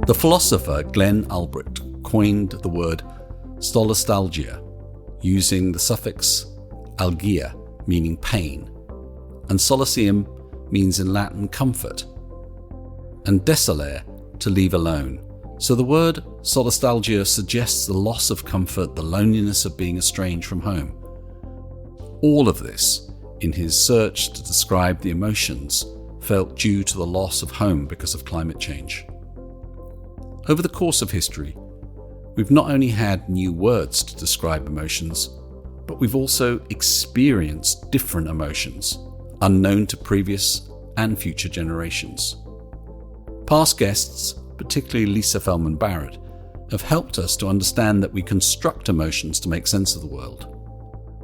The philosopher Glenn Albrecht coined the word solastalgia, using the suffix algia, meaning pain, and solacium means in Latin comfort, and desolare, to leave alone. So the word solastalgia suggests the loss of comfort, the loneliness of being estranged from home. All of this, in his search to describe the emotions felt due to the loss of home because of climate change. Over the course of history, we've not only had new words to describe emotions, but we've also experienced different emotions, unknown to previous and future generations. Past guests, particularly Lisa Feldman Barrett, have helped us to understand that we construct emotions to make sense of the world.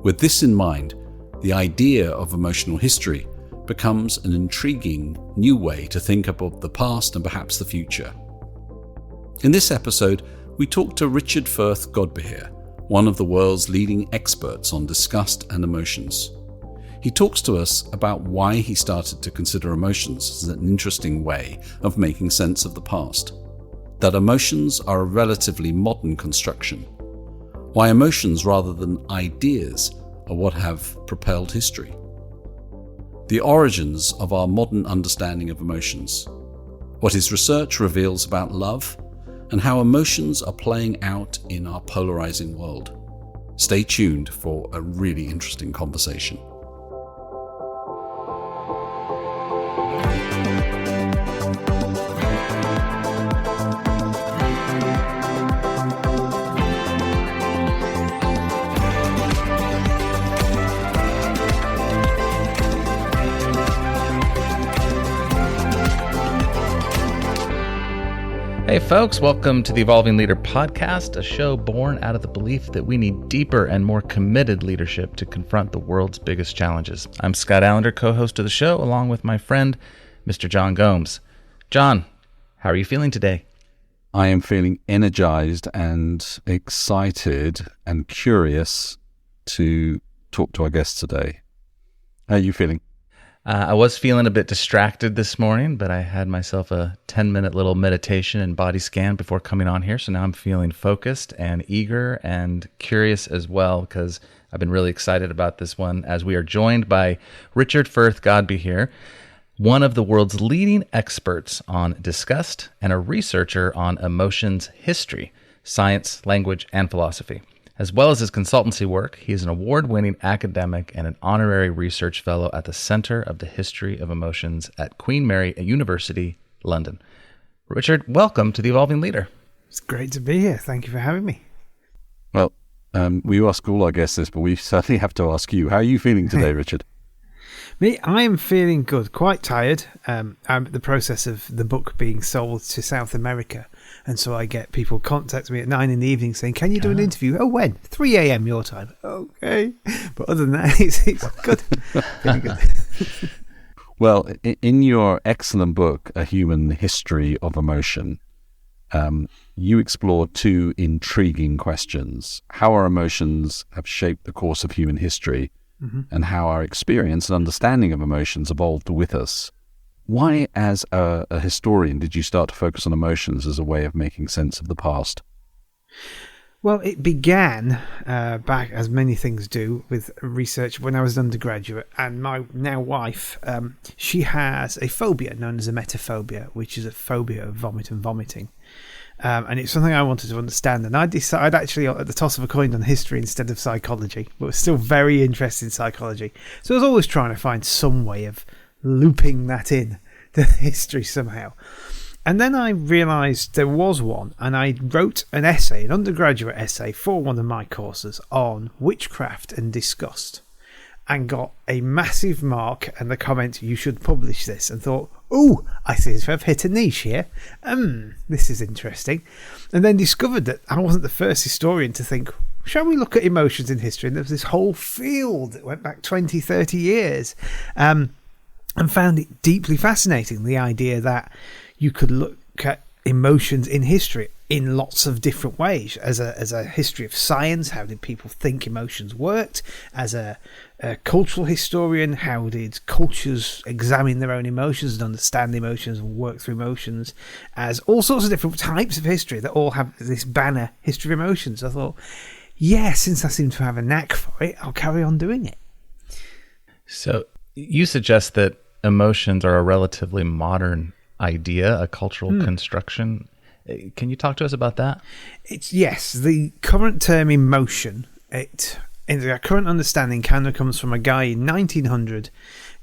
With this in mind, the idea of emotional history becomes an intriguing new way to think about the past and perhaps the future. In this episode, we talk to Richard Firth-Godbehere, one of the world's leading experts on disgust and emotions. He talks to us about why he started to consider emotions as an interesting way of making sense of the past, that emotions are a relatively modern construction, why emotions rather than ideas are what have propelled history, the origins of our modern understanding of emotions, what his research reveals about love, and how emotions are playing out in our polarizing world. Stay tuned for a really interesting conversation. Hey folks, welcome to the Evolving Leader Podcast, a show born out of the belief that we need deeper and more committed leadership to confront the world's biggest challenges. I'm Scott Allender, co-host of the show, along with my friend, Mr. John Gomes. John, how are you feeling today? I am feeling energized and excited and curious to talk to our guest today. How are you feeling? I was feeling a bit distracted this morning, but I had myself a 10-minute little meditation and body scan before coming on here. So now I'm feeling focused and eager and curious as well, because I've been really excited about this one, as we are joined by Richard Firth-Godbehere, one of the world's leading experts on disgust and a researcher on emotions history, science, language, and philosophy. As well as his consultancy work, he is an award-winning academic and an honorary research fellow at the Center of the History of Emotions at Queen Mary University, London. Richard, welcome to the Evolving Leader. It's great to be here. Thank you for having me. Well, we ask all our guests this, but we certainly have to ask you. How are you feeling today, Richard? Me, I am feeling good. Quite tired. I'm at the process of the book being sold to South America. And so I get people contact me at 9 in the evening saying, can you do an interview? Oh, when? 3 a.m. your time. Okay. But other than that, it's good. Feeling good. Well, in your excellent book, A Human History of Emotion, you explore two intriguing questions. How our emotions have shaped the course of human history, and how our experience and understanding of emotions evolved with us. Why, as a historian, did you start to focus on emotions as a way of making sense of the past? Well, it began back, as many things do, with research when I was an undergraduate. And my now wife, she has a phobia known as emetophobia, which is a phobia of vomit and vomiting. And it's something I wanted to understand. And I decided actually at the toss of a coin on history instead of psychology, but was still very interested in psychology. So I was always trying to find some way of looping that in to history somehow. And then I realised there was one, and I wrote an essay, an undergraduate essay for one of my courses on witchcraft and disgust, and got a massive mark and the comment, you should publish this, and thought, oh, I seem to have hit a niche here. This is interesting. And then discovered that I wasn't the first historian to think, shall we look at emotions in history? And there was this whole field that went back 20, 30 years. And found it deeply fascinating, the idea that you could look at emotions in history in lots of different ways. As a history of science, how did people think emotions worked? As a cultural historian, how did cultures examine their own emotions and understand emotions and work through emotions? As all sorts of different types of history that all have this banner, history of emotions. I thought, yeah, since I seem to have a knack for it, I'll carry on doing it. So you suggest that emotions are a relatively modern idea, a cultural construction. Can you talk to us about that? Yes, the current term emotion, in the current understanding, kind of comes from a guy in 1900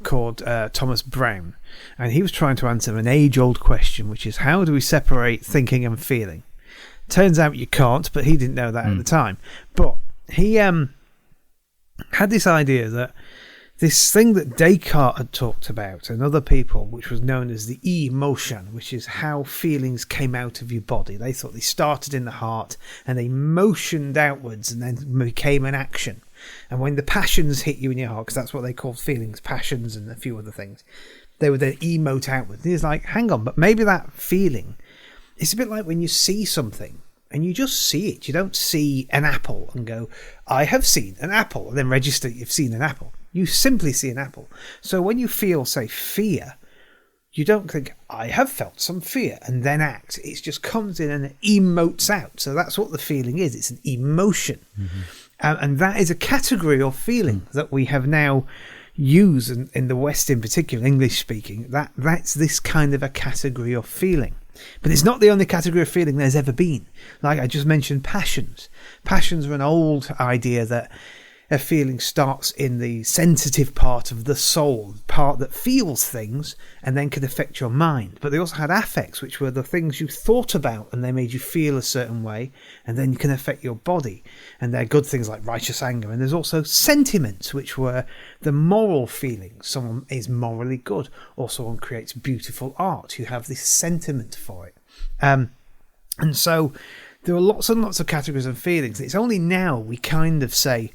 called Thomas Brown, and he was trying to answer an age-old question, which is how do we separate thinking and feeling? Turns out you can't, but he didn't know that at the time. But he had this idea that this thing that Descartes had talked about and other people, which was known as the emotion, which is how feelings came out of your body. They thought they started in the heart and they motioned outwards and then became an action. And when the passions hit you in your heart, because that's what they called feelings, passions and a few other things, they would then emote outwards. And he's like, hang on, but maybe that feeling, it's a bit like when you see something and you just see it. You don't see an apple and go, I have seen an apple, and then register you've seen an apple. You simply see an apple. So when you feel, say, fear, you don't think, I have felt some fear, and then act. It just comes in and emotes out. So that's what the feeling is. It's an emotion. Mm-hmm. And that is a category of feeling that we have now used, in the West in particular, English speaking, that's this kind of a category of feeling. But it's not the only category of feeling there's ever been. Like I just mentioned, passions. Passions are an old idea that a feeling starts in the sensitive part of the soul, part that feels things and then can affect your mind. But they also had affects, which were the things you thought about and they made you feel a certain way, and then you can affect your body. And they're good things like righteous anger. And there's also sentiments, which were the moral feelings. Someone is morally good, or someone creates beautiful art. You have this sentiment for it. And so there are lots and lots of categories of feelings. It's only now we kind of say,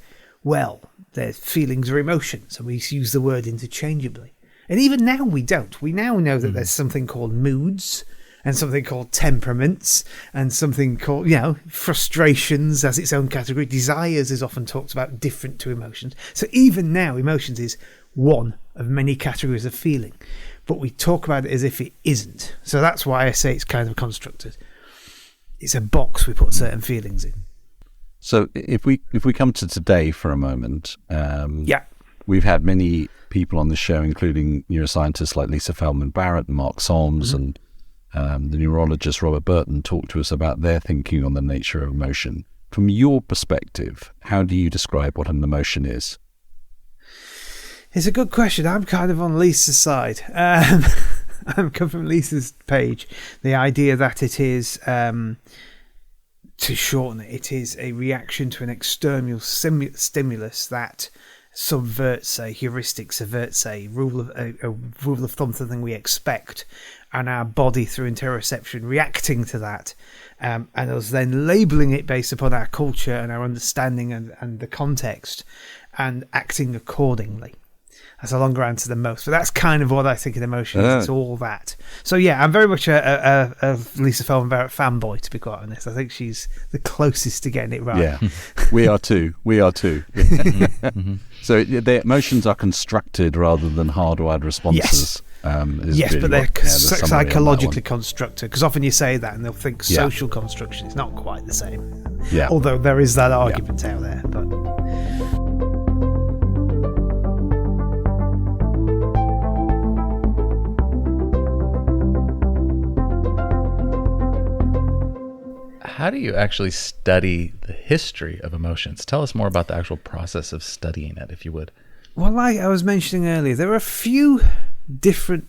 well, their feelings or emotions, and we use the word interchangeably. And even now we don't. We now know that there's something called moods and something called temperaments and something called, frustrations as its own category. Desires is often talked about different to emotions. So even now, emotions is one of many categories of feeling, but we talk about it as if it isn't. So that's why I say it's kind of constructed. It's a box we put certain feelings in. So if we come to today for a moment, we've had many people on the show, including neuroscientists like Lisa Feldman Barrett and Mark Solms, and the neurologist Robert Burton talk to us about their thinking on the nature of emotion. From your perspective, how do you describe what an emotion is? It's a good question. I'm kind of on Lisa's side. I'm coming from Lisa's page. The idea that it is... to shorten it, it is a reaction to an external stimulus that subverts a heuristic, subverts a rule of thumb, something we expect, and our body through interoception reacting to that, and us then labelling it based upon our culture and our understanding and the context, and acting accordingly. That's a longer answer than most, but that's kind of what I think an emotion is. It's all that. So yeah, I'm very much a Lisa Feldman Barrett fanboy, to be quite honest. I think she's the closest to getting it right. Yeah, we are too. So the emotions are constructed rather than hardwired responses. Yes, but they're psychologically constructed, because often you say that and they'll think social construction. It's not quite the same. Yeah. Although there is that argument out there, but. How do you actually study the history of emotions? Tell us more about the actual process of studying it, if you would. Well, like I was mentioning earlier, there are a few different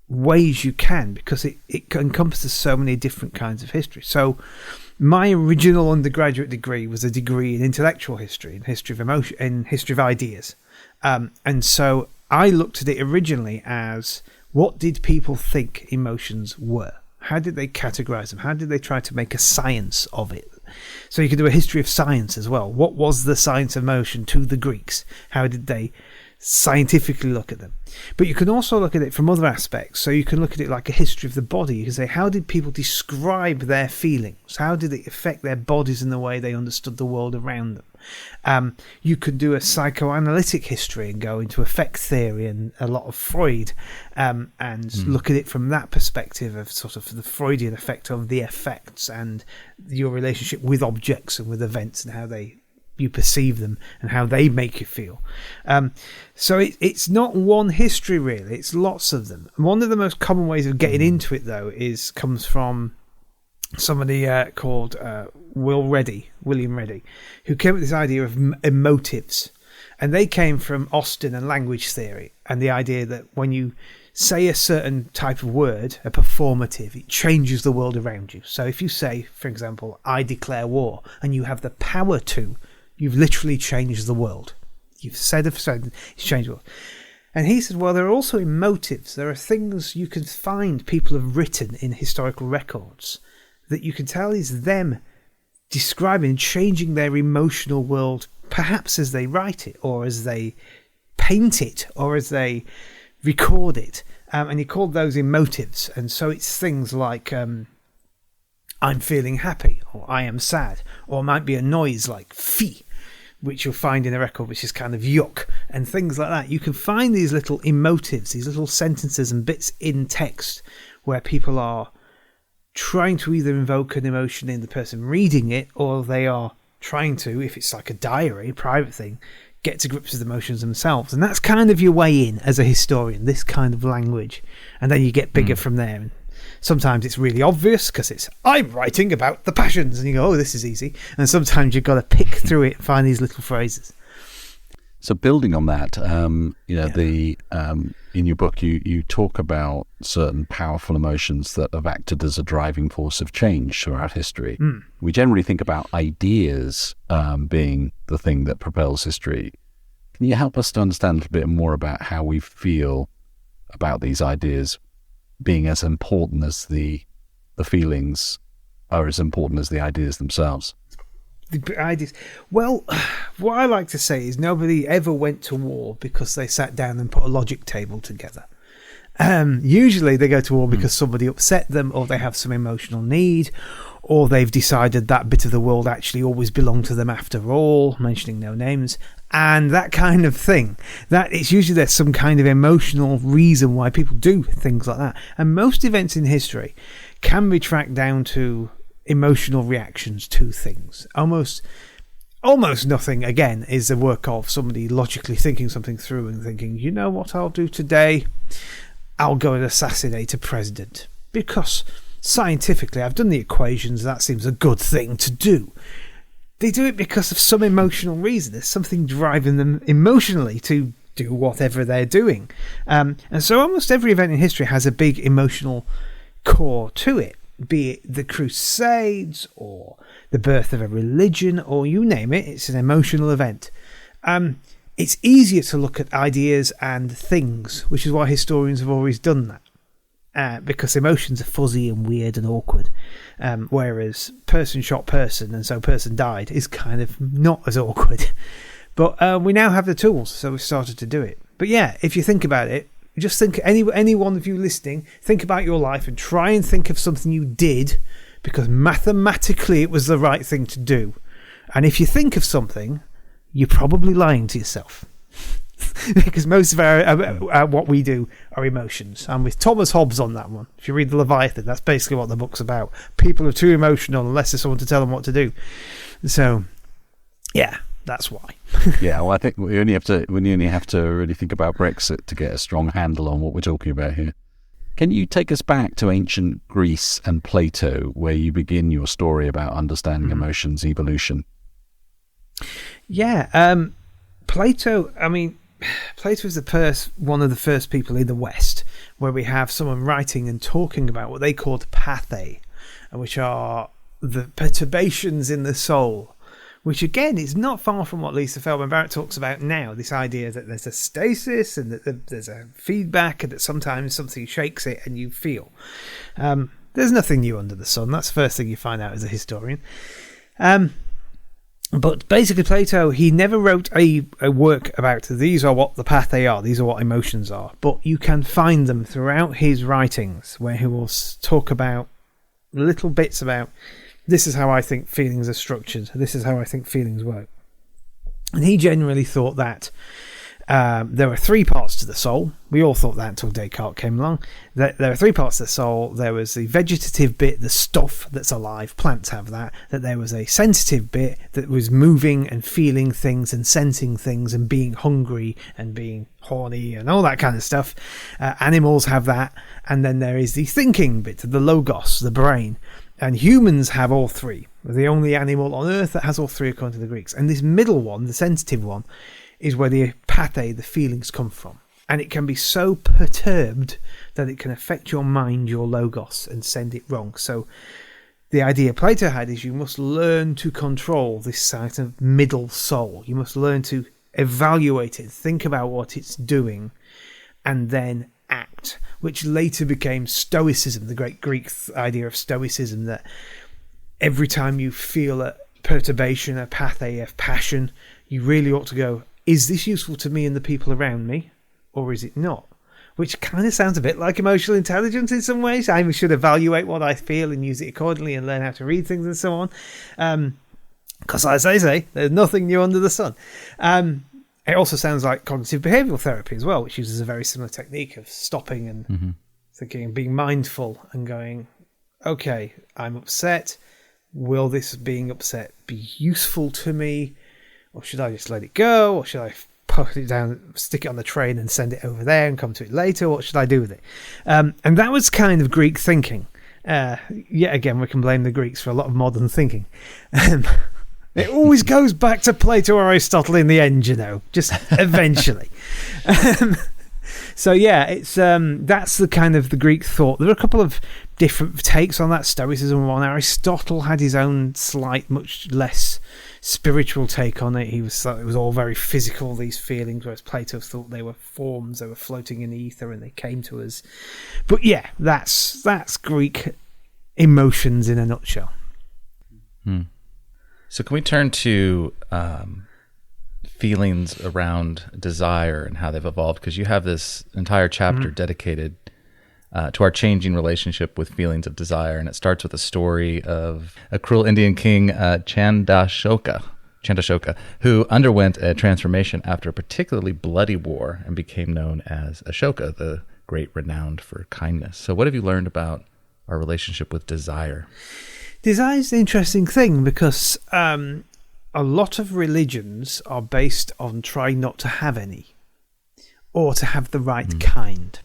ways you can, because it encompasses so many different kinds of history. So my original undergraduate degree was a degree in intellectual history, in history of emotion, in history of ideas. And so I looked at it originally as, what did people think emotions were? How did they categorize them? How did they try to make a science of it? So you could do a history of science as well. What was the science of motion to the Greeks? How did they scientifically look at them. But you can also look at it from other aspects. So you can look at it like a history of the body. You can say, how did people describe their feelings? How did it affect their bodies in the way they understood the world around them? You could do a psychoanalytic history and go into affect theory and a lot of Freud, and look at it from that perspective of sort of the Freudian effect of the effects and your relationship with objects and with events and how you perceive them and how they make you feel. So it's not one history really, it's lots of them. One of the most common ways of getting into it though comes from somebody called William Reddy, who came up with this idea of emotives. And they came from Austin and language theory, and the idea that when you say a certain type of word, a performative, it changes the world around you. So if you say, for example, I declare war, and you have the power to, you've literally changed the world. You've said a sentence, it's changed the world. And he said, well, there are also emotives. There are things you can find people have written in historical records that you can tell is them describing, changing their emotional world, perhaps as they write it, or as they paint it, or as they record it. And he called those emotives. And so it's things like, I'm feeling happy, or I am sad, or it might be a noise like fee, which you'll find in a record, which is kind of yuck, and things like that. You can find these little emotives, these little sentences and bits in text where people are trying to either invoke an emotion in the person reading it, or they are trying to, if it's like a diary, a private thing, get to grips with emotions themselves. And that's kind of your way in as a historian, this kind of language. And then you get bigger from there. And sometimes it's really obvious because it's, I'm writing about the passions. And you go, oh, this is easy. And sometimes you've got to pick through it and find these little phrases. So building on that, in your book, you talk about certain powerful emotions that have acted as a driving force of change throughout history. We generally think about ideas being the thing that propels history. Can you help us to understand a little bit more about how we feel about these ideas being as important as the feelings are as important as the ideas themselves? The ideas. Well, what I like to say is nobody ever went to war because they sat down and put a logic table together. Usually they go to war because somebody upset them, or they have some emotional need, or they've decided that bit of the world actually always belonged to them after all, mentioning no names, and that kind of thing. That it's usually there's some kind of emotional reason why people do things like that. And most events in history can be tracked down to emotional reactions to things. Almost nothing, again, is the work of somebody logically thinking something through and thinking, you know what I'll do today? I'll go and assassinate a president. Because scientifically, I've done the equations, that seems a good thing to do. They do it because of some emotional reason. There's something driving them emotionally to do whatever they're doing. And so almost every event in history has a big emotional core to it. Be it the Crusades or the birth of a religion or you name it, it's an emotional event. It's easier to look at ideas and things, which is why historians have always done that, because emotions are fuzzy and weird and awkward, whereas person shot person and so person died is kind of not as awkward. But we now have the tools, so we've started to do it. But yeah, if you think about it, just think, any one of you listening, think about your life and try and think of something you did because mathematically it was the right thing to do. And if you think of something, you're probably lying to yourself. Because most of our what we do are emotions. I'm with Thomas Hobbes on that one. If you read the Leviathan, that's basically what the book's about. People are too emotional unless there's someone to tell them what to do. So, yeah. That's why. Yeah, well, I think we only have to really think about Brexit to get a strong handle on what we're talking about here. Can you take us back to ancient Greece and Plato, where you begin your story about understanding emotions evolution? Yeah, Plato is one of the first people in the West where we have someone writing and talking about what they called pathe, which are the perturbations in the soul. Which, again, is not far from what Lisa Feldman Barrett talks about now, this idea that there's a stasis and that there's a feedback and that sometimes something shakes it and you feel. There's nothing new under the sun. That's the first thing you find out as a historian. But basically, Plato, he never wrote a work about these are what the pathe are, these are what emotions are. But you can find them throughout his writings, where he will talk about little bits about, this is how I think feelings are structured, this is how I think feelings work. And he generally thought that there were three parts to the soul. We all thought that until Descartes came along. There are three parts to the soul. There was the vegetative bit, the stuff that's alive. Plants have that. That there was a sensitive bit that was moving and feeling things and sensing things and being hungry and being horny and all that kind of stuff. Animals have that. And then there is the thinking bit, the logos, the brain. And humans have all three. We're the only animal on Earth that has all three, according to the Greeks. And this middle one, the sensitive one, is where the pathe, the feelings, come from. And it can be so perturbed that it can affect your mind, your logos, and send it wrong. So the idea Plato had is you must learn to control this sort of middle soul. You must learn to evaluate it, think about what it's doing, and then act, which later became Stoicism, the great Greek idea of Stoicism, that every time you feel a perturbation, a pathe, a passion, you really ought to go, is this useful to me and the people around me, or is it not? Which kind of sounds a bit like emotional intelligence in some ways. I should evaluate what I feel and use it accordingly and learn how to read things and so on. Because as I say, there's nothing new under the sun. It also sounds like cognitive behavioural therapy as well, which uses a very similar technique of stopping and thinking and being mindful and going, okay, I'm upset. Will this being upset be useful to me? Or should I just let it go? Or should I put it down, stick it on the train and send it over there and come to it later? What should I do with it? And that was kind of Greek thinking. Yet again, we can blame the Greeks for a lot of modern thinking. It always goes back to Plato or Aristotle in the end, you know, just eventually. So yeah, it's that's the kind of the Greek thought. There are a couple of different takes on that. Stoicism one. Aristotle had his own slight, much less spiritual take on it. It was all very physical, these feelings, whereas Plato thought they were forms, they were floating in the ether and they came to us. But yeah, that's Greek emotions in a nutshell. So can we turn to feelings around desire and how they've evolved? Because you have this entire chapter dedicated to our changing relationship with feelings of desire, and it starts with a story of a cruel Indian king, Chandashoka, who underwent a transformation after a particularly bloody war and became known as Ashoka, the great renowned for kindness. So what have you learned about our relationship with desire? Desire is an interesting thing because a lot of religions are based on trying not to have any or to have the right kind.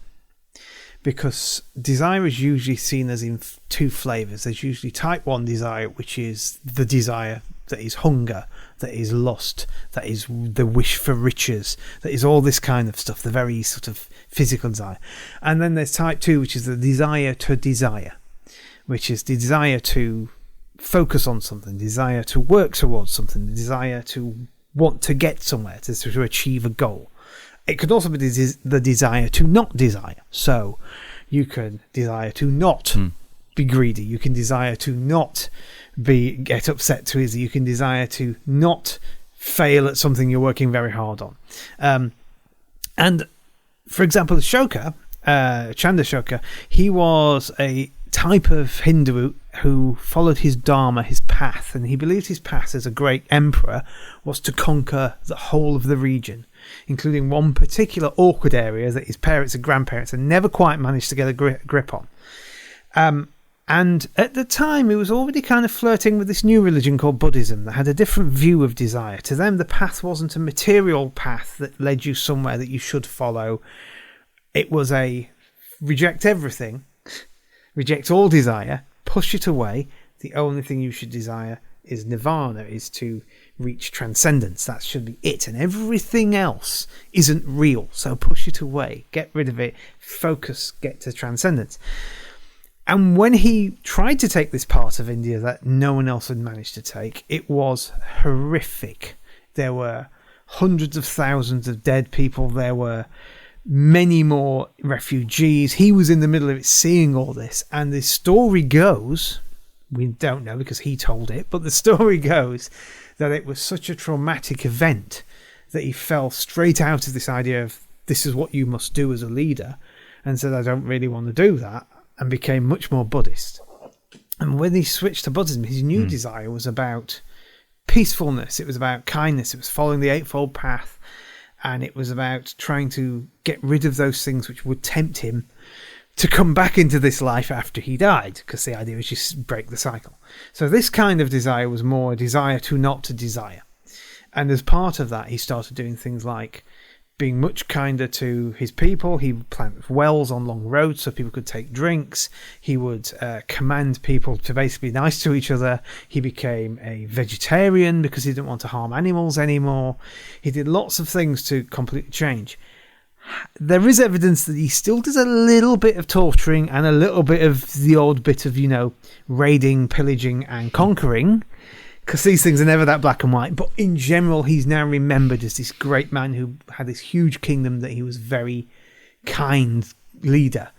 Because desire is usually seen as in two flavours. There's usually type 1 desire, which is the desire that is hunger, that is lust, that is the wish for riches, that is all this kind of stuff, the very sort of physical desire. And then there's type 2, which is the desire to desire, which is the desire to focus on something, desire to work towards something, the desire to want to get somewhere, to achieve a goal. It could also be the desire to not desire. So you can desire to not be greedy. You can desire to not get upset too easy. You can desire to not fail at something you're working very hard on. And for example, Chandashoka, he was a type of Hindu who followed his dharma, his path, and he believed his path as a great emperor was to conquer the whole of the region, including one particular awkward area that his parents and grandparents had never quite managed to get a grip on. And at the time, he was already kind of flirting with this new religion called Buddhism that had a different view of desire. To them, the path wasn't a material path that led you somewhere that you should follow. It was a reject everything, reject all desire, push it away. The only thing you should desire is nirvana, is to reach transcendence. That should be it. And everything else isn't real. So push it away, get rid of it, focus, get to transcendence. And when he tried to take this part of India that no one else had managed to take, it was horrific. There were hundreds of thousands of dead people. There were many more refugees. He was in the middle of it, seeing all this. And the story goes, We don't know because he told it, but the story goes that it was such a traumatic event that he fell straight out of this idea of this is what you must do as a leader, and said, I don't really want to do that, and became much more Buddhist. And when he switched to Buddhism, his new desire was about peacefulness, it was about kindness, it was following the Eightfold Path, and it was about trying to get rid of those things which would tempt him to come back into this life after he died, because the idea was just break the cycle. So this kind of desire was more a desire to not to desire. And as part of that, he started doing things like being much kinder to his people. He would plant wells on long roads so people could take drinks. He would command people to basically be nice to each other. He became a vegetarian because he didn't want to harm animals anymore. He did lots of things to completely change. There is evidence that he still does a little bit of torturing and a little bit of the odd bit of, raiding, pillaging and conquering, because these things are never that black and white. But in general, he's now remembered as this great man who had this huge kingdom, that he was very kind leader.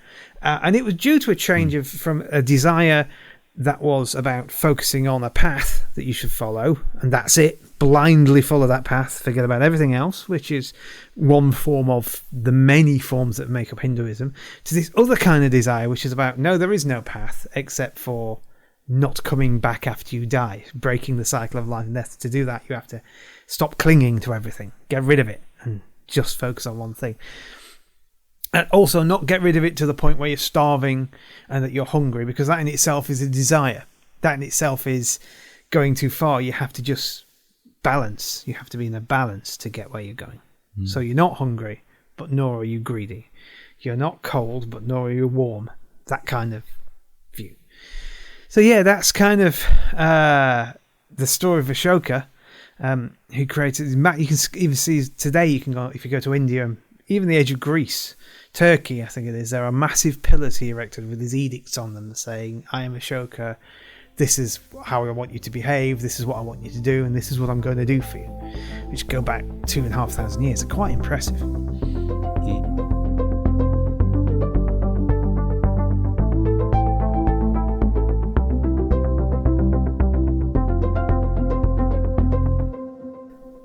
And it was due to a change from a desire that was about focusing on a path that you should follow, and that's it. Blindly follow that path, forget about everything else, which is one form of the many forms that make up Hinduism, to this other kind of desire, which is about, no, there is no path except for not coming back after you die, breaking the cycle of life and death. To do that, you have to stop clinging to everything, get rid of it, and just focus on one thing. And also not get rid of it to the point where you're starving and that you're hungry, because that in itself is a desire. That in itself is going too far. You have to just balance. You have to be in a balance to get where you're going. So you're not hungry, but nor are you greedy. You're not cold, but nor are you warm. That kind of view. So yeah, that's kind of the story of Ashoka, who created. You can even see today. You can go if you go to India, even the edge of Greece, Turkey, I think it is. There are massive pillars he erected with his edicts on them, saying, "I am Ashoka. This is how I want you to behave. This is what I want you to do, and this is what I'm going to do for you," which go back 2,500 years. They're quite impressive.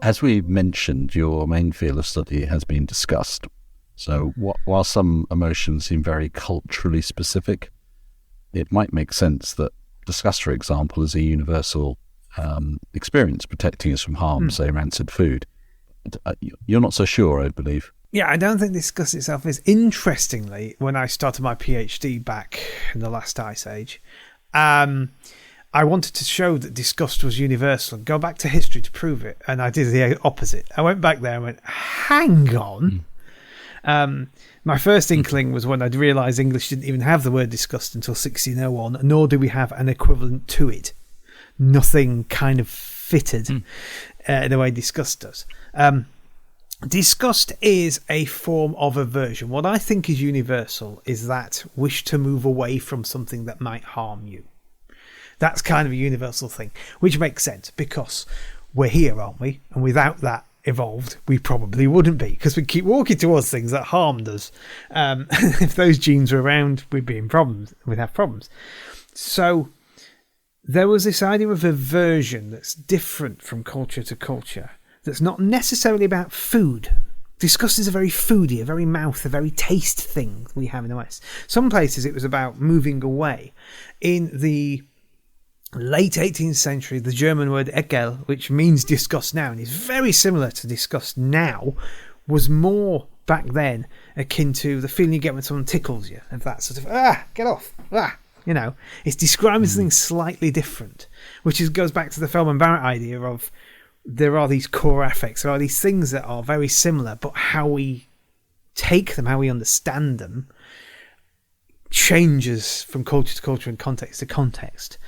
As we mentioned, your main field of study has been disgust. So while some emotions seem very culturally specific, it might make sense that disgust, for example, is a universal experience, protecting us from harm, say rancid food. You're not so sure, I believe. Yeah, I don't think disgust itself is. Interestingly, when I started my PhD back in the last ice age, I wanted to show that disgust was universal and go back to history to prove it. And I did the opposite. I went back there and went, hang on. My first inkling was when I'd realised English didn't even have the word disgust until 1601, nor do we have an equivalent to it. Nothing kind of fitted the way disgust does. Disgust is a form of aversion. What I think is universal is that wish to move away from something that might harm you. That's kind of a universal thing, which makes sense because we're here, aren't we? And without that evolved, we probably wouldn't be, because we keep walking towards things that harmed us. If those genes were around, we'd be in problems. We'd have problems. So there was this idea of aversion that's different from culture to culture, that's not necessarily about food. Disgust is a very foodie, a very mouth, a very taste thing we have in the West. Some places it was about moving away. In the late 18th century, the German word Ekel, which means disgust now, and is very similar to disgust now, was more back then akin to the feeling you get when someone tickles you, of that sort of, get off, It's describing something slightly different, which goes back to the Feldman Barrett idea of there are these core affects, there are these things that are very similar, but how we take them, how we understand them, changes from culture to culture and context to context.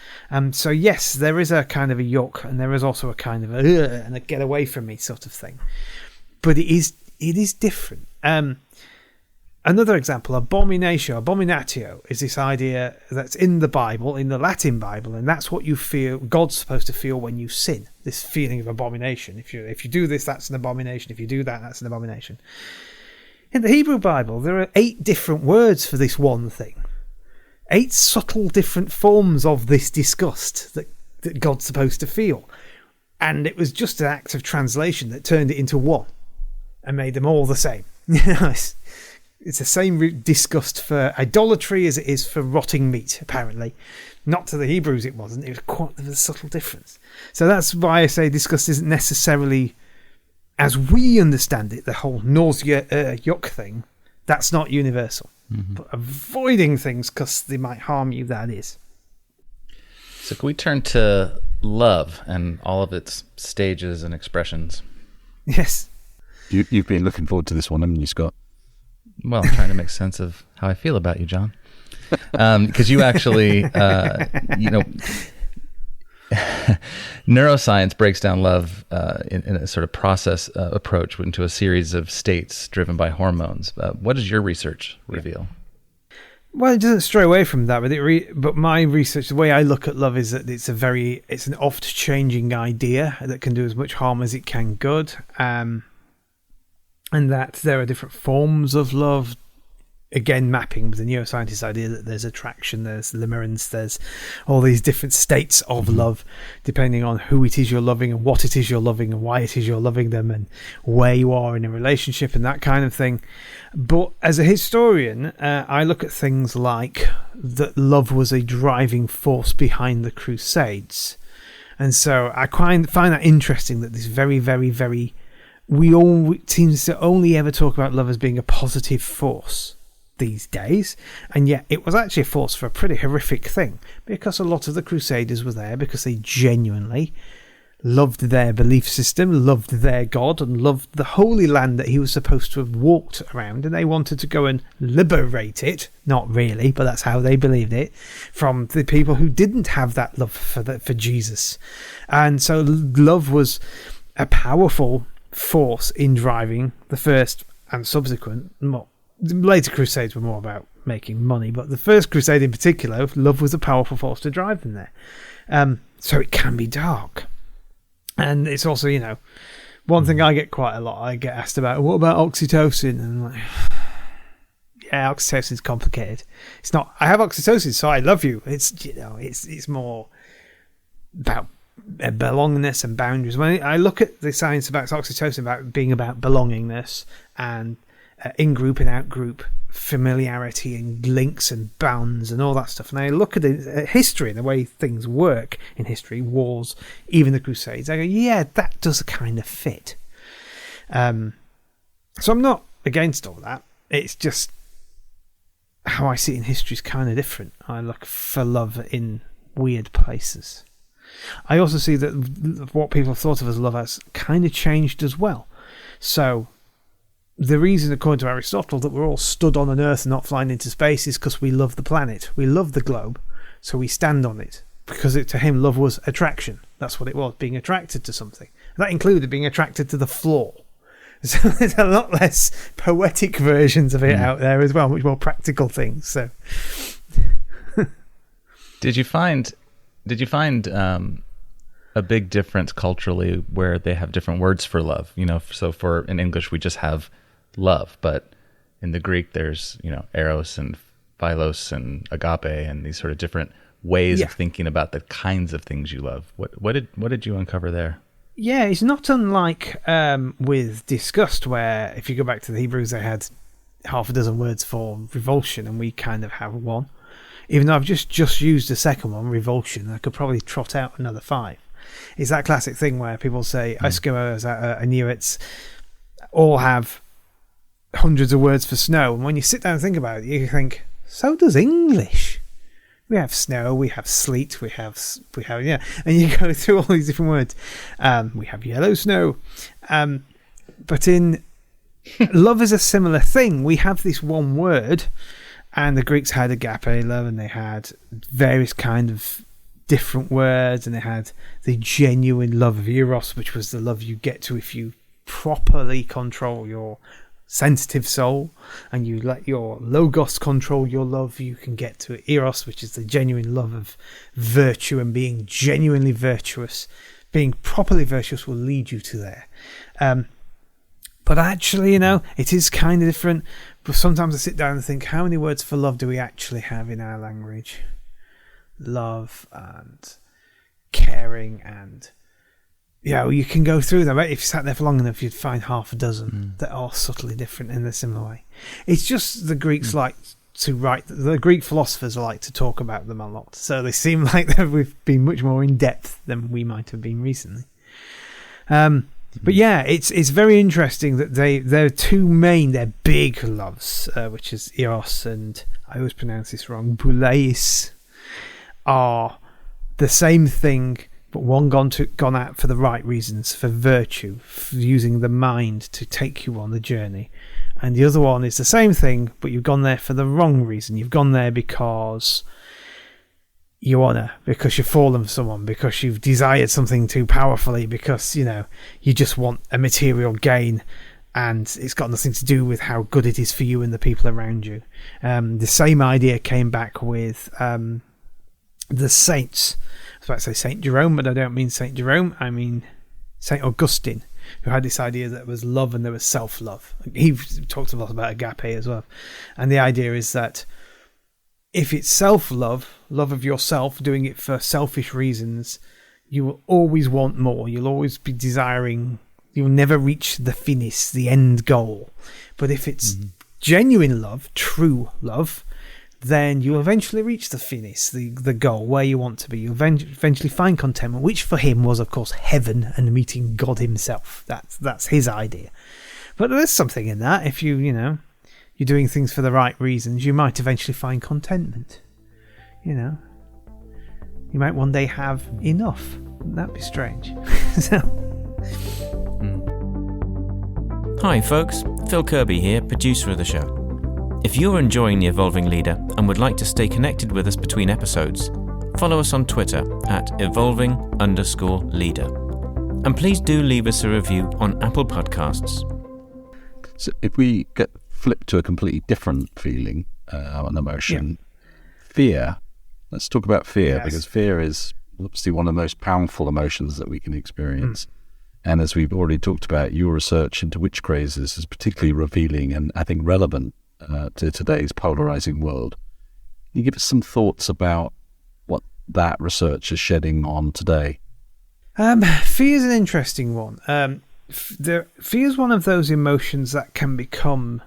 So yes, there is a kind of a yuck, and there is also a kind of and a get away from me sort of thing. But it is different. Another example, abominatio, is this idea that's in the Bible, in the Latin Bible, and that's what you feel God's supposed to feel when you sin. This feeling of abomination. If you do this, that's an abomination. If you do that, that's an abomination. In the Hebrew Bible, there are 8 different words for this one thing. 8 subtle different forms of this disgust that God's supposed to feel. And it was just an act of translation that turned it into one and made them all the same. It's the same disgust for idolatry as it is for rotting meat, apparently. Not to the Hebrews it wasn't. It was quite a subtle difference. So that's why I say disgust isn't necessarily, as we understand it, the whole nausea, yuck thing. That's not universal. Mm-hmm. But avoiding things because they might harm you, that is. So can we turn to love and all of its stages and expressions? Yes. You've been looking forward to this one, haven't you, Scott? Well, I'm trying to make sense of how I feel about you, John. Because you actually, neuroscience breaks down love in a sort of process approach into a series of states driven by hormones. What does your research reveal? Well, it doesn't stray away from that, but my research, the way I look at love is that it's an oft-changing idea that can do as much harm as it can good, and that there are different forms of love. Again, mapping with the neuroscientist idea that there's attraction, there's limerence, there's all these different states of love, depending on who it is you're loving and what it is you're loving and why it is you're loving them and where you are in a relationship and that kind of thing. But as a historian, I look at things like that love was a driving force behind the Crusades. And so I find that interesting that this very, very, very... We all seems to only ever talk about love as being a positive force these days, and yet it was actually a force for a pretty horrific thing, because a lot of the Crusaders were there because they genuinely loved their belief system, loved their God, and loved the Holy Land that he was supposed to have walked around, and they wanted to go and liberate it, not really, but that's how they believed it, from the people who didn't have that love for Jesus. And so love was a powerful force in driving the first and subsequent. The later crusades were more about making money, but the first crusade in particular, love was a powerful force to drive them there. So it can be dark. And it's also, one thing I get quite a lot, I get asked about, what about oxytocin? And I'm like, yeah, oxytocin's complicated. It's not, I have oxytocin, so I love you. It's, it's more about belongingness and boundaries. When I look at the science about oxytocin, about being about belongingness and in-group and out-group familiarity and links and bonds and all that stuff, and I look at history and the way things work in history, wars, even the Crusades, I go, yeah, that does kind of fit. So I'm not against all that. It's just how I see it in history is kind of different. I look for love in weird places. I also see that what people have thought of as love has kind of changed as well. So the reason, according to Aristotle, that we're all stood on an earth and not flying into space is because we love the planet. We love the globe, so we stand on it. Because to him, love was attraction. That's what it was, being attracted to something. That included being attracted to the floor. So there's a lot less poetic versions of it out there as well, much more practical things. So, Did you find a big difference culturally where they have different words for love? So in English we just have love, but in the Greek there's eros and philos and agape and these sort of different ways of thinking about the kinds of things you love. What did you uncover there? Yeah, it's not unlike with disgust, where if you go back to the Hebrews, they had half a dozen words for revulsion, and we kind of have one. Even though I've just used the second one, revulsion, I could probably trot out another 5. It's that classic thing where people say Eskimos, Inuits, all have hundreds of words for snow, and when you sit down and think about it, you think, so does English. We have snow, we have sleet, we have and you go through all these different words. We have yellow snow, but in love is a similar thing. We have this one word, and the Greeks had agape love, and they had various kind of different words, and they had the genuine love of eros, which was the love you get to if you properly control your sensitive soul and you let your logos control your love. You can get to eros, which is the genuine love of virtue, and being genuinely virtuous, being properly virtuous will lead you to there. But actually, it is kind of different. But sometimes I sit down and think, how many words for love do we actually have in our language? Love and caring and... you can go through them. Right? If you sat there for long enough, you'd find half a dozen that are subtly different in a similar way. It's just the Greeks like to write. The Greek philosophers like to talk about them a lot, so they seem like we've been much more in depth than we might have been recently. But yeah, it's very interesting that they're two main, they're big loves, which is Eros and I always pronounce this wrong, Boulais, are the same thing. But one gone out for the right reasons, for virtue, for using the mind to take you on the journey. And the other one is the same thing, but you've gone there for the wrong reason. You've gone there because you honour, because you've fallen for someone, because you've desired something too powerfully, because, you just want a material gain, and it's got nothing to do with how good it is for you and the people around you. The same idea came back with the saints. I was about to say St. Jerome, but I don't mean St. Jerome. I mean St. Augustine, who had this idea that there was love and there was self-love. He talked a lot about agape as well. And the idea is that if it's self-love, love of yourself, doing it for selfish reasons, you will always want more. You'll always be desiring, you'll never reach the finish, the end goal. But if it's genuine love, true love, then you'll eventually reach the finish, the goal, where you want to be. You'll eventually find contentment, which for him was, of course, heaven and meeting God himself. That's his idea. But there's something in that. If you're doing things for the right reasons, you might eventually find contentment. You might one day have enough. Wouldn't that be strange? Hi folks, Phil Kirby here, producer of the show. If you're enjoying The Evolving Leader and would like to stay connected with us between episodes, follow us on Twitter at evolving_leader. And please do leave us a review on Apple Podcasts. So if we get flipped to a completely different feeling, an emotion, fear, let's talk about fear, because fear is obviously one of the most powerful emotions that we can experience. And as we've already talked about, your research into witch crazes is particularly revealing and I think relevant to today's polarizing world. Can you give us some thoughts about what that research is shedding on today? Fear is an interesting one. Fear is one of those emotions that can become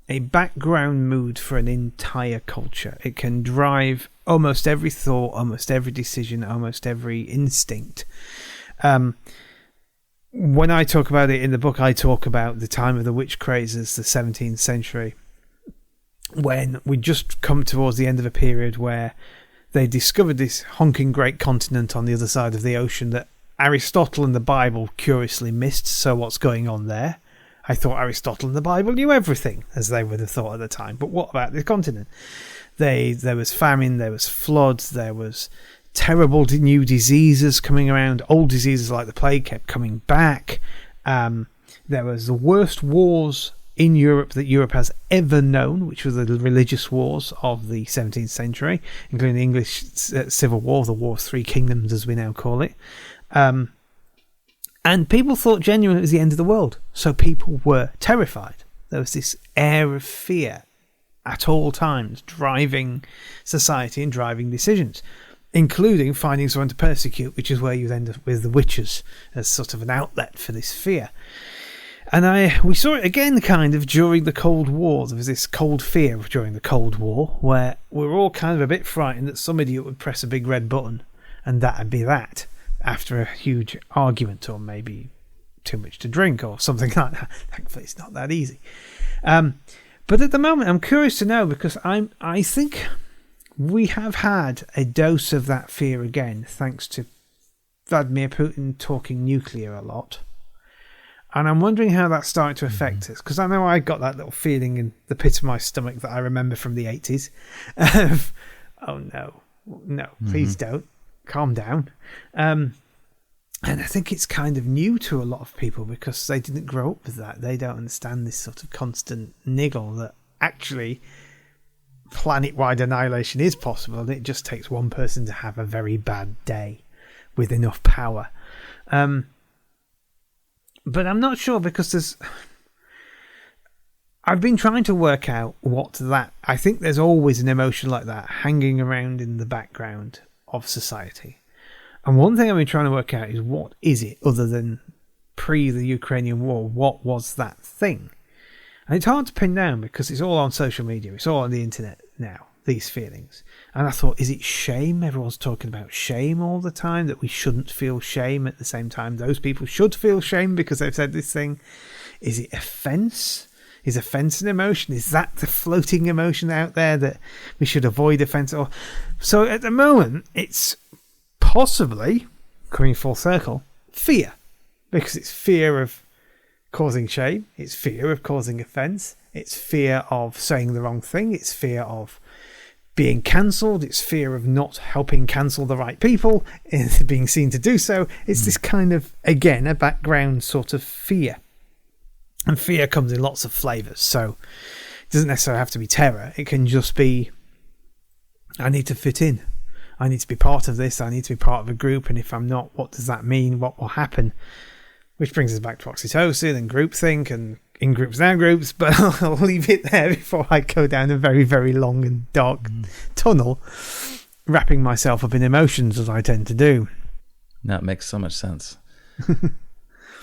a background mood for an entire culture. It can drive almost every thought, almost every decision, almost every instinct. When I talk about it in the book, I talk about the time of the witch crazes, the 17th century, when we just come towards the end of a period where they discovered this honking great continent on the other side of the ocean that Aristotle and the Bible curiously missed. So what's going on there? I thought Aristotle and the Bible knew everything, as they would have thought at the time. But what about this continent? There was famine, there was floods, there was terrible new diseases coming around. Old diseases like the plague kept coming back. There was the worst wars in Europe that Europe has ever known, which were the religious wars of the 17th century, including the English Civil War, the War of Three Kingdoms, as we now call it. And people thought genuinely it was the end of the world. So people were terrified. There was this air of fear at all times driving society and driving decisions, including finding someone to persecute, which is where you end up with the witches as sort of an outlet for this fear. And we saw it again kind of during the Cold War. There was this cold fear during the Cold War where we were all kind of a bit frightened that some idiot would press a big red button and that'd be that after a huge argument or maybe too much to drink or something like that. Thankfully, it's not that easy. But at the moment, I'm curious to know because I think we have had a dose of that fear again thanks to Vladimir Putin talking nuclear a lot. And I'm wondering how that's starting to affect us. Because I know I got that little feeling in the pit of my stomach that I remember from the 80s. Oh, no, please don't. Calm down. And I think it's kind of new to a lot of people because they didn't grow up with that. They don't understand this sort of constant niggle that actually planet-wide annihilation is possible. And it just takes one person to have a very bad day with enough power. But I'm not sure because I've been trying to work out I think there's always an emotion like that hanging around in the background of society. And one thing I've been trying to work out is what is it other than pre the Ukrainian war? What was that thing? And it's hard to pin down because it's all on social media. It's all on the internet now, these feelings. And I thought, is it shame? Everyone's talking about shame all the time, that we shouldn't feel shame. At the same time, those people should feel shame because they've said this thing. Is it offence? Is offence an emotion? Is that the floating emotion out there that we should avoid offence? So at the moment, it's possibly, coming full circle, fear. Because it's fear of causing shame. It's fear of causing offence. It's fear of saying the wrong thing. It's fear of being cancelled. It's fear of not helping cancel the right people and being seen to do so. It's this kind of, again, a background sort of fear. And fear comes in lots of flavours. So it doesn't necessarily have to be terror. It can just be, I need to fit in. I need to be part of this. I need to be part of a group. And if I'm not, what does that mean? What will happen? Which brings us back to oxytocin and groupthink and in groups and out groups. But I'll leave it there before I go down a very, very long and dark tunnel, wrapping myself up in emotions as I tend to do. That makes so much sense.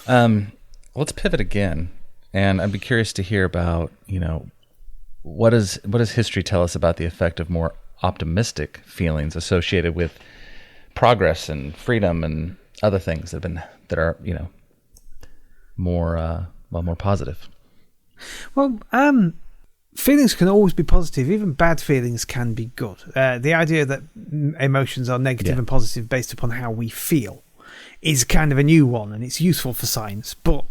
Let's pivot again. And I'd be curious to hear about, what does history tell us about the effect of more optimistic feelings associated with progress and freedom and other things that are more positive? Well, feelings can always be positive. Even bad feelings can be good. The idea that emotions are negative and positive based upon how we feel is kind of a new one, and it's useful for science. But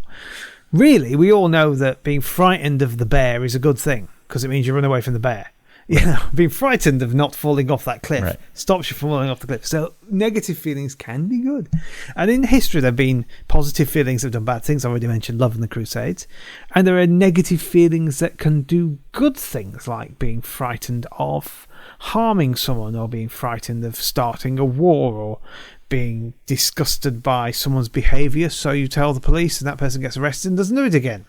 really, we all know that being frightened of the bear is a good thing because it means you run away from the bear. Being frightened of not falling off that cliff stops you from falling off the cliff. So negative feelings can be good. And in history, there have been positive feelings that have done bad things. I already mentioned love and the Crusades. And there are negative feelings that can do good things, like being frightened of harming someone, or being frightened of starting a war, or being disgusted by someone's behaviour, so you tell the police and that person gets arrested and doesn't do it again.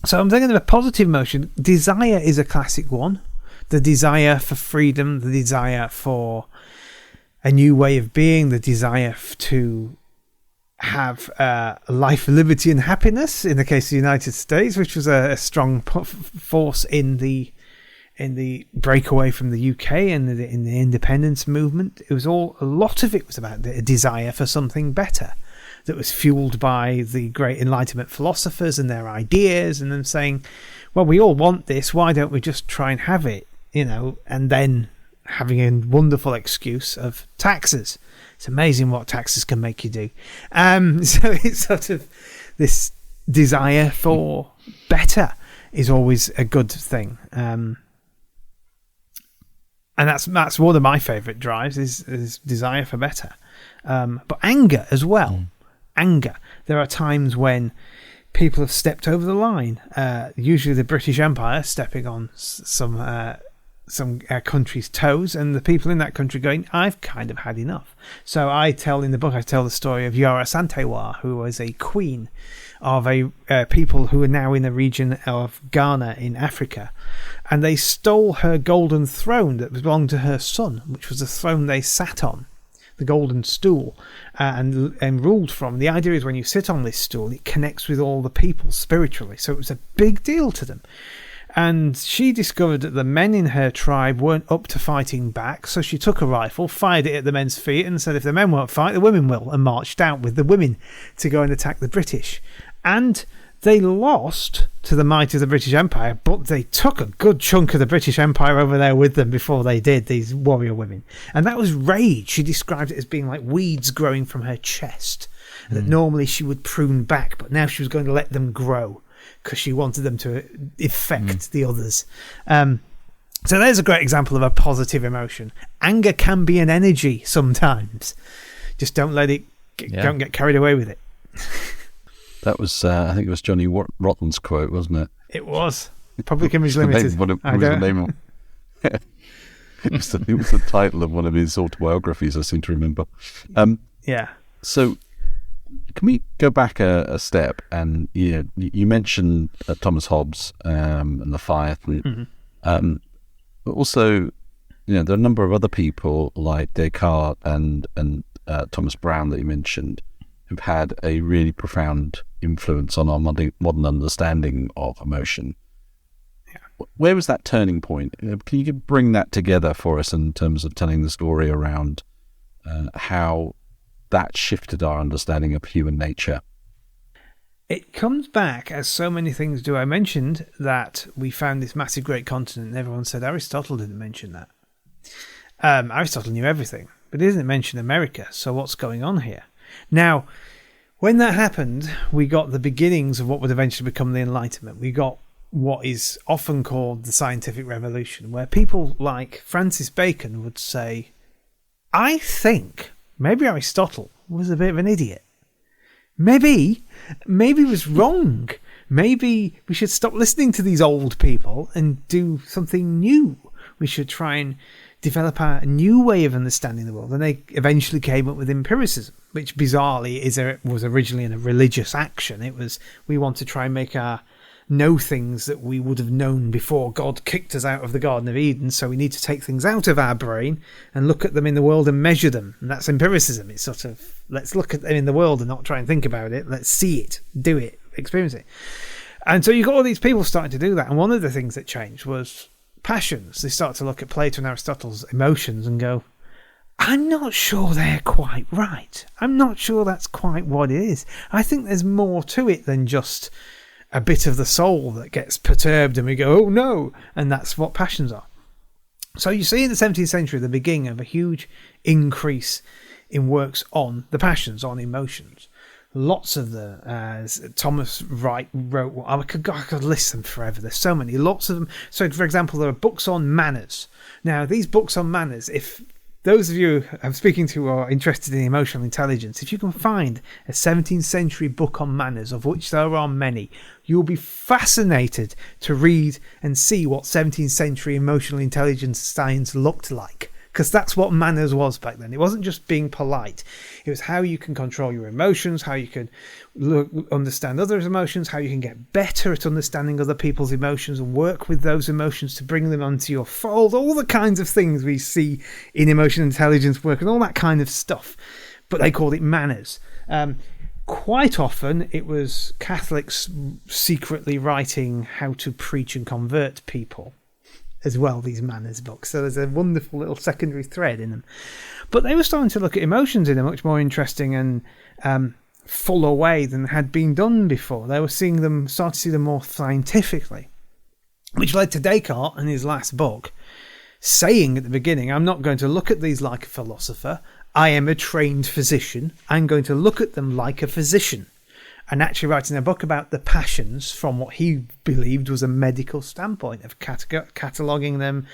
So I'm thinking of a positive emotion. Desire is a classic one. The desire for freedom, the desire for a new way of being, the desire to have life, liberty and happiness in the case of the United States, which was a strong force in the breakaway from the UK and in the independence movement. A lot of it was about a desire for something better that was fueled by the great Enlightenment philosophers and their ideas, and them saying, well, we all want this, why don't we just try and have it, and then having a wonderful excuse of taxes. It's amazing what taxes can make you do. So it's sort of this desire for better is always a good thing. And that's one of my favourite drives is desire for better. But anger as well. Anger. There are times when people have stepped over the line. Usually the British Empire stepping on some country's toes, and the people in that country going, I've kind of had enough. So I tell the story of Yara Santewa, who was a queen of a people who are now in the region of Ghana in Africa, and they stole her golden throne that belonged to her son, which was the throne they sat on, the golden stool, and ruled from. The idea is when you sit on this stool, it connects with all the people spiritually. So it was a big deal to them. And she discovered that the men in her tribe weren't up to fighting back, so she took a rifle, fired it at the men's feet, and said if the men won't fight, the women will, and marched out with the women to go and attack the British. And they lost to the might of the British Empire, but they took a good chunk of the British Empire over there with them before they did, these warrior women. And that was rage. She described it as being like weeds growing from her chest, that normally she would prune back, but now she was going to let them grow because she wanted them to affect the others. So there's a great example of a positive emotion. Anger can be an energy sometimes. Just don't let it, don't get carried away with it. That was, I think it was Johnny Rotland's quote, wasn't it? It was. Public Image Limited. It was the title of one of his autobiographies, I seem to remember. Yeah. So Can we go back a step? And you mentioned Thomas Hobbes and the fire, but also there are a number of other people like Descartes and Thomas Brown that you mentioned who've had a really profound influence on our modern understanding of emotion. Yeah. Where was that turning point? Can you bring that together for us in terms of telling the story around how that shifted our understanding of human nature? It comes back, as so many things do. I mentioned that we found this massive great continent, and everyone said Aristotle didn't mention that. Aristotle knew everything, but he didn't mention America, so what's going on here? Now, when that happened, we got the beginnings of what would eventually become the Enlightenment. We got what is often called the scientific revolution, where people like Francis Bacon would say, I think maybe Aristotle was a bit of an idiot. Maybe he was wrong. Maybe we should stop listening to these old people and do something new. We should try and develop a new way of understanding the world. And they eventually came up with empiricism, which bizarrely was originally a religious action. It was, we want to try and know things that we would have known before God kicked us out of the Garden of Eden. So we need to take things out of our brain and look at them in the world and measure them. And that's empiricism. It's sort of, let's look at them in the world and not try and think about it. Let's see it, do it, experience it. And so you got all these people starting to do that. And one of the things that changed was passions. They start to look at Plato and Aristotle's emotions and go, I'm not sure they're quite right. I'm not sure that's quite what it is. I think there's more to it than just a bit of the soul that gets perturbed and we go, oh no, and that's what passions are. So you see in the 17th century the beginning of a huge increase in works on the passions, on emotions. Lots of them, as Thomas Wright wrote, I could list them forever. There's so many, lots of them. So, for example, there are books on manners. Now, these books on manners, if those of you I'm speaking to who are interested in emotional intelligence, if you can find a 17th century book on manners, of which there are many, you'll be fascinated to read and see what 17th century emotional intelligence science looked like. Because that's what manners was back then. It wasn't just being polite. It was how you can control your emotions, how you can understand others' emotions, how you can get better at understanding other people's emotions and work with those emotions to bring them onto your fold. All the kinds of things we see in emotional intelligence work and all that kind of stuff. But they called it manners. Quite often it was Catholics secretly writing how to preach and convert people as well, these manners books. So there's a wonderful little secondary thread in them. But they were starting to look at emotions in a much more interesting and fuller way than had been done before. They were starting to see them more scientifically, which led to Descartes in his last book saying at the beginning, I'm not going to look at these like a philosopher. I am a trained physician. I'm going to look at them like a physician. And actually writing a book about the passions from what he believed was a medical standpoint of cataloguing them,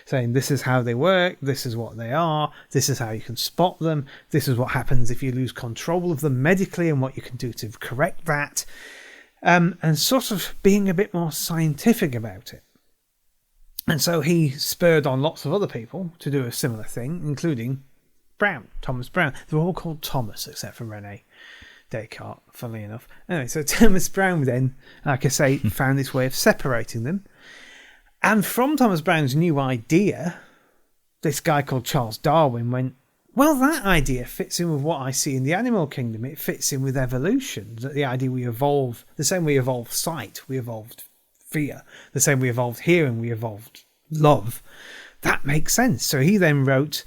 saying this is how they work, this is what they are, this is how you can spot them, this is what happens if you lose control of them medically and what you can do to correct that, and sort of being a bit more scientific about it. And so he spurred on lots of other people to do a similar thing, including Thomas Brown. They were all called Thomas except for René Descartes, funnily enough. Anyway, so Thomas Brown then, like I say, found this way of separating them. And from Thomas Brown's new idea, this guy called Charles Darwin went, well, that idea fits in with what I see in the animal kingdom. It fits in with evolution. That the idea we evolve, the same we evolved sight, we evolved fear. The same we evolved hearing, we evolved love. That makes sense. So he then wrote...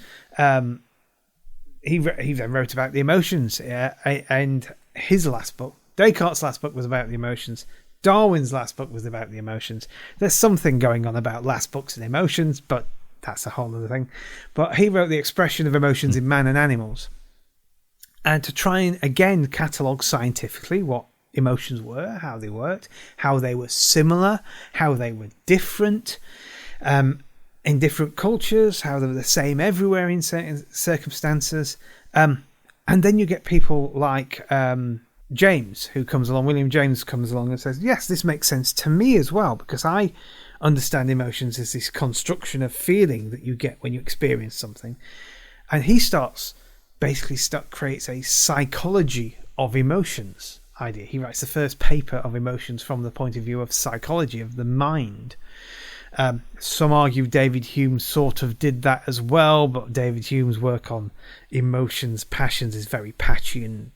He then wrote about the emotions, and his last book, Descartes' last book, was about the emotions. Darwin's last book was about the emotions. There's something going on about last books and emotions, but that's a whole other thing. But he wrote the expression of emotions in man and animals, and to try and again catalogue scientifically what emotions were, how they worked, how they were similar, how they were different. In different cultures, how they were the same everywhere in certain circumstances. And then you get people like James, who comes along, William James comes along and says, yes, this makes sense to me as well, because I understand emotions as this construction of feeling that you get when you experience something. And he creates a psychology of emotions idea. He writes the first paper of emotions from the point of view of psychology, of the mind. Some argue David Hume sort of did that as well, but David Hume's work on emotions, passions, is very patchy and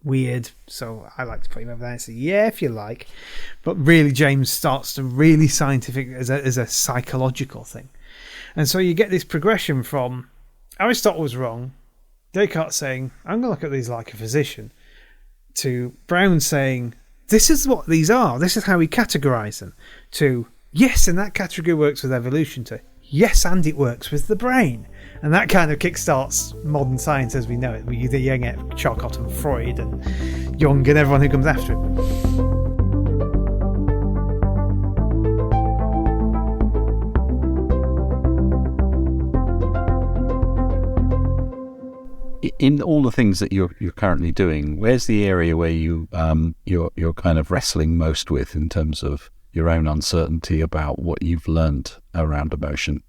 weird, so I like to put him over there and say, yeah, if you like. But really, James starts to really scientific as a psychological thing. And so you get this progression from Aristotle was wrong, Descartes saying, I'm going to look at these like a physician, to Brown saying, this is what these are, this is how we categorize them, to, yes, and that category works with evolution, to, yes, and it works with the brain. And that kind of kickstarts modern science as we know it. You get Charcot and Freud and Jung and everyone who comes after him. In all the things that you're currently doing, where's the area where you're kind of wrestling most with in terms of your own uncertainty about what you've learned around emotion?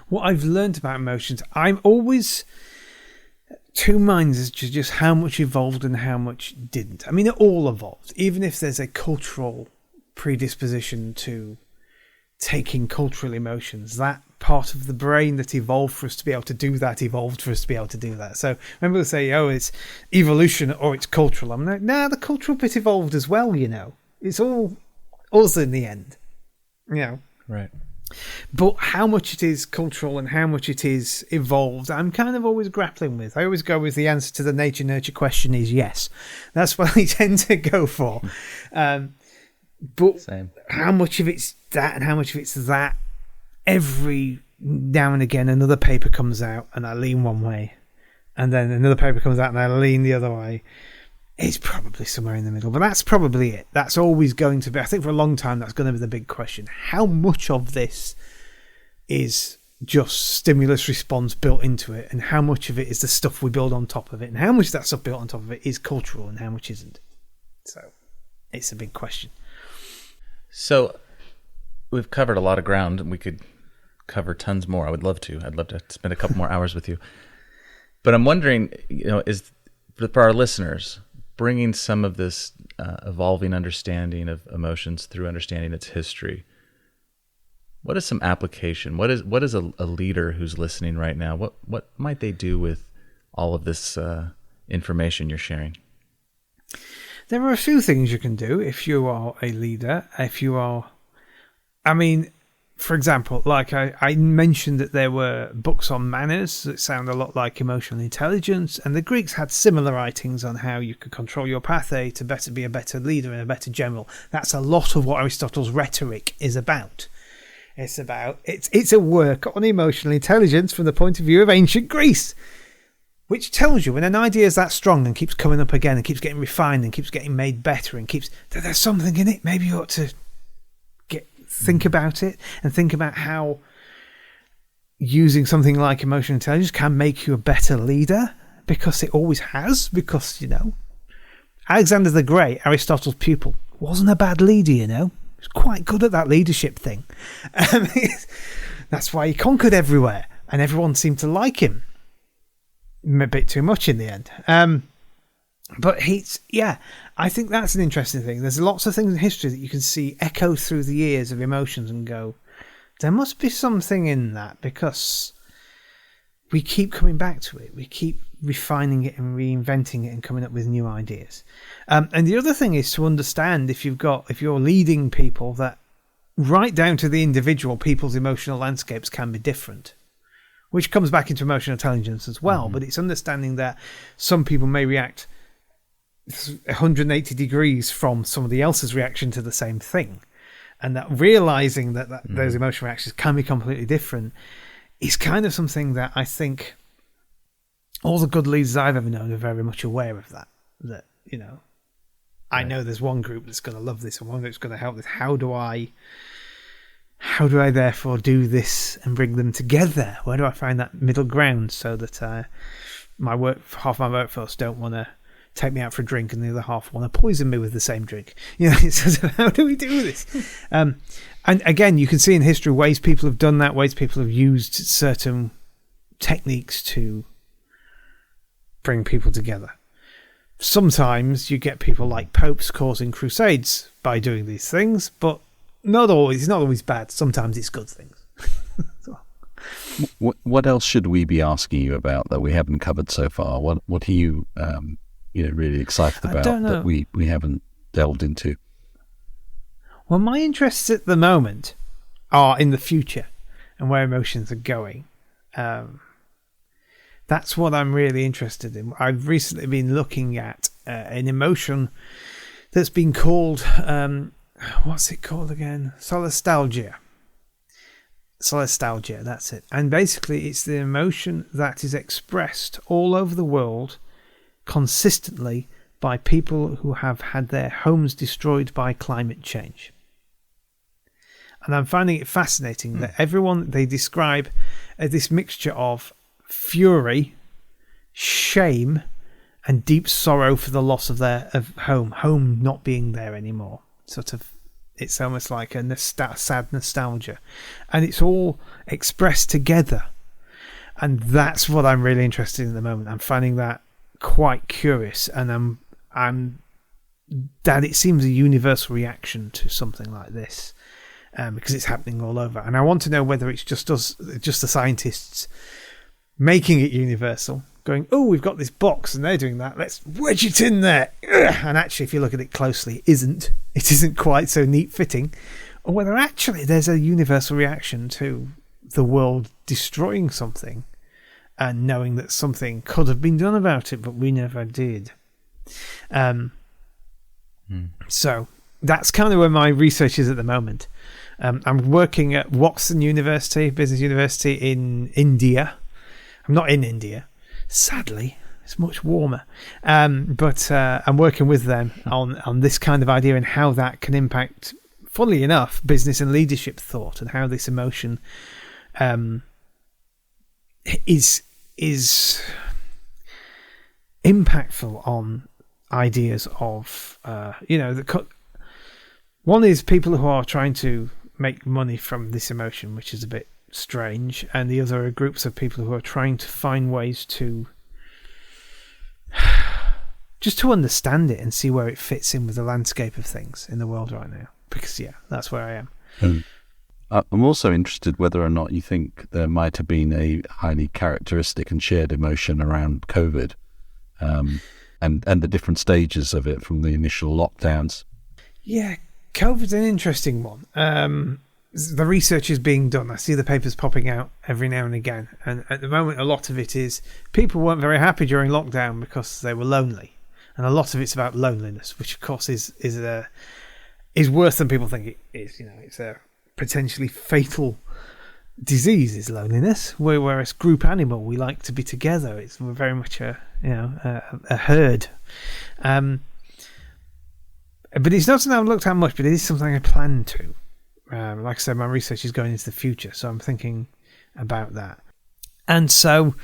What I've learned about emotions, I'm always two minds as to just how much evolved and how much didn't. I mean, it all evolved, even if there's a cultural predisposition to taking cultural emotions. That part of the brain that evolved for us to be able to do that evolved for us to be able to do that. So when people say, oh, it's evolution or it's cultural, I'm like, nah, the cultural bit evolved as well, you know. It's all us in the end, you know. Right. But how much it is cultural and how much it is evolved, I'm kind of always grappling with. I always go with the answer to the nature-nurture question is yes. That's what I tend to go for. But Same. How much of it's that and how much of it's that, every now and again another paper comes out and I lean one way, and then another paper comes out and I lean the other way. It's probably somewhere in the middle, but that's probably it. That's always going to be, I think for a long time, that's going to be the big question. How much of this is just stimulus response built into it, and how much of it is the stuff we build on top of it, and how much of that stuff built on top of it is cultural and how much isn't? So it's a big question. So we've covered a lot of ground, and we could cover tons more. I would love to. I'd love to spend a couple more hours with you. But I'm wondering, is for our listeners, bringing some of this evolving understanding of emotions through understanding its history, what is some application? What is a leader who's listening right now? What might they do with all of this information you're sharing? There are a few things you can do if you are a leader. For example, like I mentioned that there were books on manners that sound a lot like emotional intelligence, and the Greeks had similar writings on how you could control your pathe to be a better leader and a better general. That's a lot of what Aristotle's rhetoric is about. It's a work on emotional intelligence from the point of view of ancient Greece, which tells you when an idea is that strong and keeps coming up again and keeps getting refined and keeps getting made better and that there's something in it. Maybe you ought to think about it and think about how using something like emotional intelligence can make you a better leader, because it always has. Because, Alexander the Great, Aristotle's pupil, wasn't a bad leader, He was quite good at that leadership thing. That's why he conquered everywhere and everyone seemed to like him. A bit too much in the end. But I think that's an interesting thing. There's lots of things in history that you can see echo through the years of emotions and go, there must be something in that, because we keep coming back to it. We keep refining it and reinventing it and coming up with new ideas. And the other thing is to understand if you're leading people, that right down to the individual, people's emotional landscapes can be different, which comes back into emotional intelligence as well. Mm-hmm. But it's understanding that some people may react 180 degrees from somebody else's reaction to the same thing, and that realizing that those emotional reactions can be completely different is kind of something that I think all the good leaders I've ever known are very much aware of. That I know there's one group that's going to love this and one that's going to help this. How do I therefore do this and bring them together? Where do I find that middle ground so that half my workforce don't want to take me out for a drink and the other half want to poison me with the same drink? So how do we do this? And again, you can see in history ways people have done that, ways people have used certain techniques to bring people together. sometimes you get people like popes causing crusades by doing these things, but not always. It's not always bad. Sometimes it's good things. So. What else should we be asking you about that we haven't covered so far? What are you really excited about that we haven't delved into? Well, my interests at the moment are in the future and where emotions are going. That's what I'm really interested in. I've recently been looking at an emotion that's been called, what's it called again? Solastalgia. Solastalgia, that's it. And basically it's the emotion that is expressed all over the world consistently by people who have had their homes destroyed by climate change. And I'm finding it fascinating that everyone they describe this mixture of fury, shame, and deep sorrow for the loss of their home not being there anymore. Sort of, it's almost like a sad nostalgia, and it's all expressed together. And that's what I'm really interested in at the moment. I'm finding that quite curious, and I'm that it seems a universal reaction to something like this. Because it's happening all over, and I want to know whether it's just us, just the scientists making it universal, going, oh, we've got this box and they're doing that, let's wedge it in there. And actually, if you look at it closely, it isn't quite so neat fitting, or whether actually there's a universal reaction to the world destroying something and knowing that something could have been done about it, but we never did. So that's kind of where my research is at the moment. I'm working at Watson University, Business University in India. I'm not in India, sadly. It's much warmer. But I'm working with them on this kind of idea and how that can impact, funnily enough, business and leadership thought, and how this emotion is impactful on ideas of, one is people who are trying to make money from this emotion, which is a bit strange, and the other are groups of people who are trying to find ways to just to understand it and see where it fits in with the landscape of things in the world right now. Because that's where I am. I'm also interested whether or not you think there might have been a highly characteristic and shared emotion around COVID, and the different stages of it from the initial lockdowns. Yeah, COVID's an interesting one. The research is being done. I see the papers popping out every now and again. And at the moment, a lot of it is people weren't very happy during lockdown because they were lonely. And a lot of it's about loneliness, which of course is worse than people think it is. It's a potentially fatal disease, is loneliness. Whereas group animal, we like to be together. We're very much a herd. But it's not something I've looked at much, but it is something I plan to. Like I said, my research is going into the future, so I'm thinking about that. And so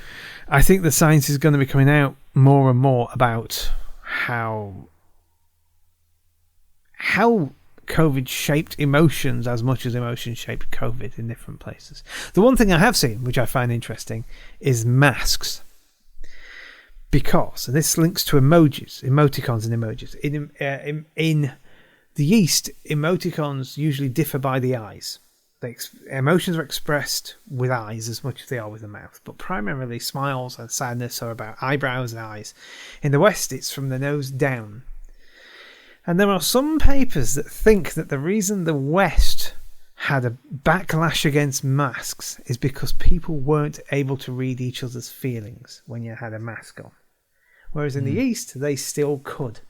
I think the science is going to be coming out more and more about how COVID shaped emotions as much as emotions shaped COVID in different places. The one thing I have seen, which I find interesting, is masks. Because, and this links to emoticons and emojis. In the East, emoticons usually differ by the eyes. Emotions are expressed with eyes as much as they are with the mouth, but primarily smiles and sadness are about eyebrows and eyes. In the West, it's from the nose down. And there are some papers that think that the reason the West had a backlash against masks is because people weren't able to read each other's feelings when you had a mask on. Whereas in the East, they still could,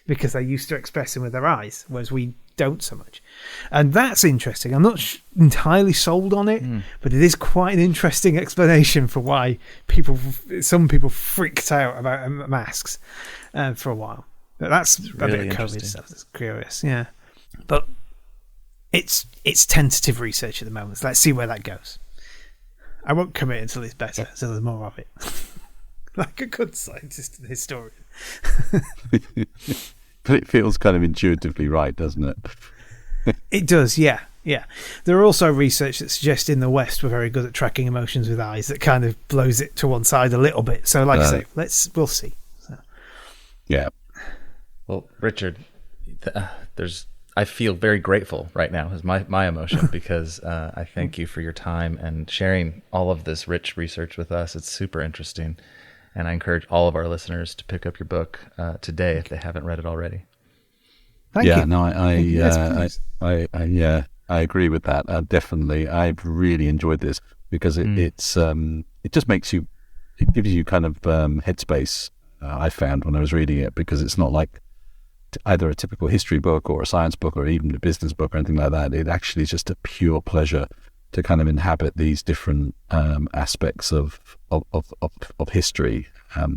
because they used to express them with their eyes, whereas we don't so much. And that's interesting. I'm not entirely sold on it, but it is quite an interesting explanation for why some people freaked out about masks for a while. But that's really a bit of COVID stuff that's curious, yeah. But it's tentative research at the moment, so let's see where that goes. I won't commit until it's better, so there's more of it. Like a good scientist and historian. But it feels kind of intuitively right, doesn't it? It does, yeah. There are also research that suggests in the West we're very good at tracking emotions with eyes that kind of blows it to one side a little bit. So like I say, we'll see. So, Yeah. Well, Richard, I feel very grateful right now is my emotion because I thank you for your time and sharing all of this rich research with us. It's super interesting. And I encourage all of our listeners to pick up your book today if they haven't read it already. Thank you. No, Yes, I agree with that. Definitely. I've really enjoyed this because it just makes you, it gives you kind of headspace, I found when I was reading it, because it's not like either a typical history book or a science book or even a business book or anything like that. It actually is just a pure pleasure to kind of inhabit these different aspects of history.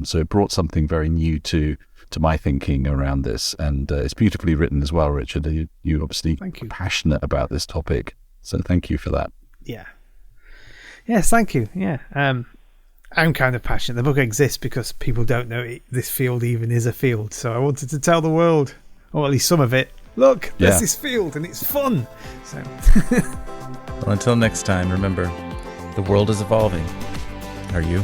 So it brought something very new to my thinking around this, and it's beautifully written as well, Richard. You obviously are passionate about this topic, so thank you for that. Yeah. Yes, thank you. Yeah. I'm kind of passionate. The book exists because people don't know this field even is a field. So I wanted to tell the world, or at least some of it, look, there's this field and it's fun. So, well, until next time, remember, the world is evolving. Are you?